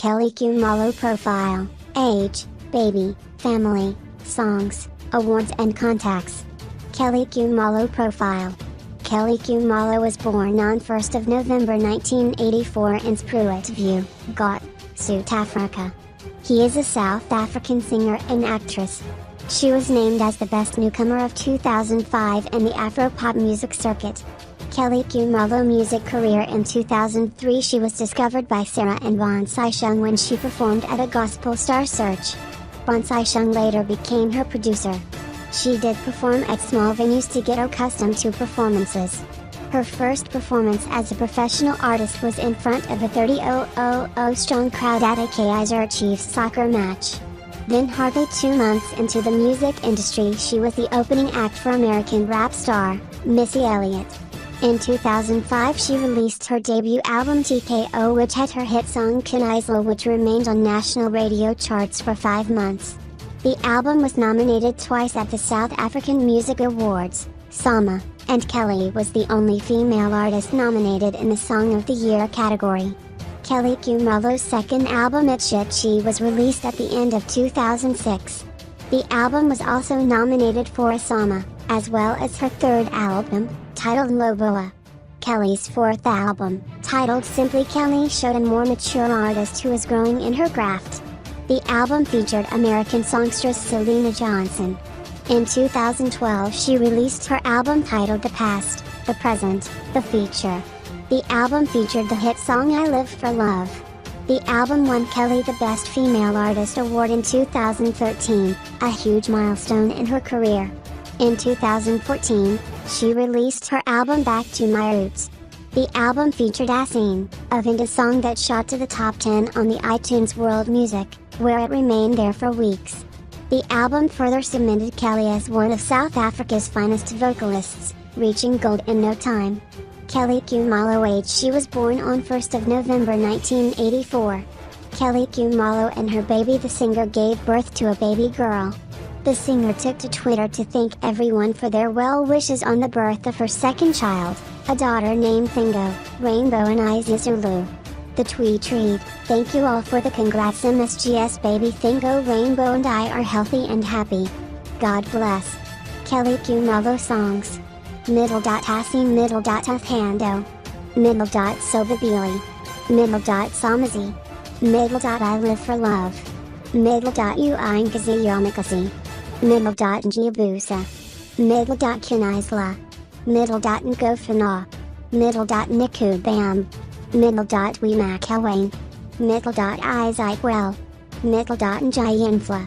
Kelly Khumalo profile, age, baby, family, songs, awards and contacts. Kelly Khumalo profile. Kelly Khumalo was born on 1st of November 1984 in Spruitview, Got, South Africa. He is a South African singer and actress. She was named as the best newcomer of 2005 in the Afropop music circuit. Kelly Khumalo music career. In 2003 she was discovered by Sarah and Bonsai Shung when she performed at a Gospel Star Search. Bonsai Shung later became her producer. She did perform at small venues to get accustomed to performances. Her first performance as a professional artist was in front of a 30,000 strong crowd at a Kaizer Chiefs soccer match. Then hardly 2 months into the music industry she was the opening act for American rap star, Missy Elliott. In 2005 she released her debut album TKO, which had her hit song Kinaisla, which remained on national radio charts for 5 months. The album was nominated twice at the South African Music Awards, SAMA, and Kelly was the only female artist nominated in the Song of the Year category. Kelly Khumalo's second album Itchichi was released at the end of 2006. The album was also nominated for a SAMA, as well as her third album, titled Loboa. Kelly's fourth album, titled Simply Kelly, showed a more mature artist who is growing in her craft. The album featured American songstress Selena Johnson. In 2012 she released her album titled The Past, The Present, The Future. The album featured the hit song I Live for Love. The album won Kelly the Best Female Artist Award in 2013, a huge milestone in her career. In 2014, she released her album Back to My Roots. The album featured Asine, a Vinda song that shot to the top 10 on the iTunes World Music, where it remained there for weeks. The album further cemented Kelly as one of South Africa's finest vocalists, reaching gold in no time. Kelly Khumalo age. She was born on 1st of November 1984. Kelly Khumalo and her baby the singer gave birth to a baby girl. The singer took to Twitter to thank everyone for their well wishes on the birth of her second child, a daughter named Thingo, Rainbow and Isizulu. The tweet read, "Thank you all for the congrats, MSGS baby Thingo, Rainbow and I are healthy and happy. God bless." Kelly Khumalo songs. Asine Uthando. Sobabili. Samazi. I Live for Love. Uinkazi Yomikasi. Njiabusa. Kinaisla. Ngofana. Nikubam. Wemakhawane. Isaikwel. Njayinfla.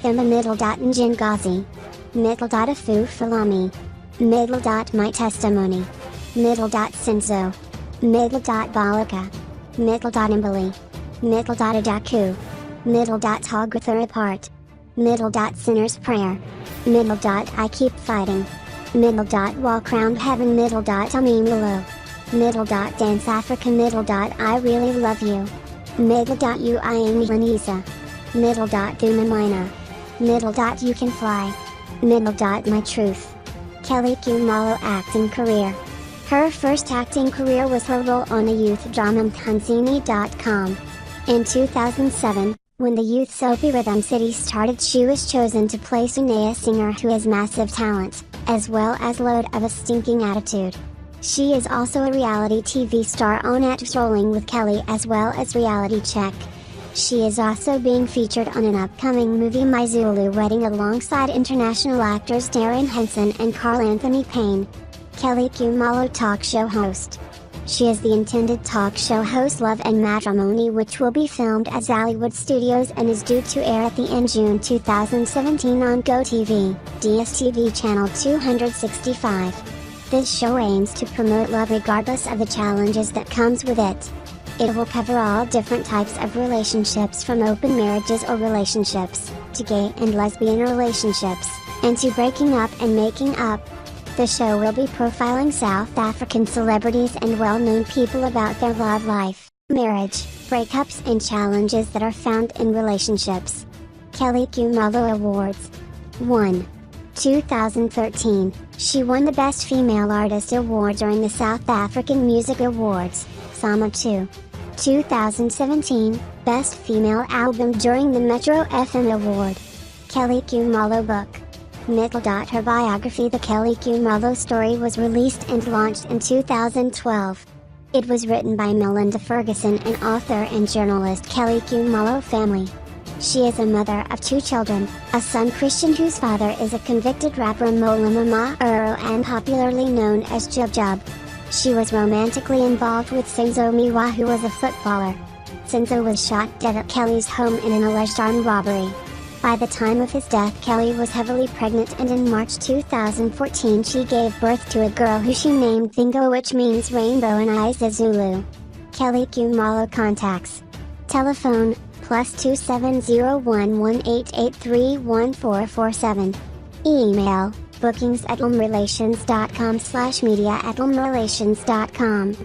Thimba. Njingazi. Afu Falami. My Testimony. Sinzo. Balaka. Imbali. Adaku. Togratha Apart. Sinner's Prayer. I Keep Fighting. Walk Round Heaven. Amimilo. Dance Africa. I Really Love You. Uianglanisa. Thumamina. You Can Fly. My Truth. Kelly Khumalo acting career. Her first acting career was her role on the youth drama Mthanzini.com. In 2007, when the youth soapy Rhythm City started, she was chosen to play Sunea, a singer who has massive talent, as well as load of a stinking attitude. She is also a reality TV star on At Rolling with Kelly as well as Reality Check. She is also being featured on an upcoming movie My Zulu Wedding alongside international actors Darren Henson and Carl Anthony Payne. Kelly Khumalo talk show host. She is the intended talk show host Love and Matrimony, which will be filmed at Zollywood Studios and is due to air at the end June 2017 on GoTV, DSTV channel 265. This show aims to promote love regardless of the challenges that comes with it. It will cover all different types of relationships, from open marriages or relationships, to gay and lesbian relationships, and to breaking up and making up. The show will be profiling South African celebrities and well-known people about their love life, marriage, breakups and challenges that are found in relationships. Kelly Khumalo Awards. 1. 2013, she won the Best Female Artist Award during the South African Music Awards, SAMA 2. 2017, Best Female Album during the Metro FM Award. Kelly Khumalo book. Her biography The Kelly Khumalo Story was released and launched in 2012. It was written by Melinda Ferguson and author and journalist Kelly Khumalo family. She is a mother of 2 children, a son Christian whose father is a convicted rapper Mola Uro and popularly known as Jub Jub. She was romantically involved with Senzo Miwa, who was a footballer. Senzo was shot dead at Kelly's home in an alleged armed robbery. By the time of his death, Kelly was heavily pregnant, and in March 2014 she gave birth to a girl who she named Thingo, which means rainbow in Isizulu. Kelly Khumalo contacts. Telephone, +2701188831447. Email, bookings@elmrelations.com/media@elmrelations.com.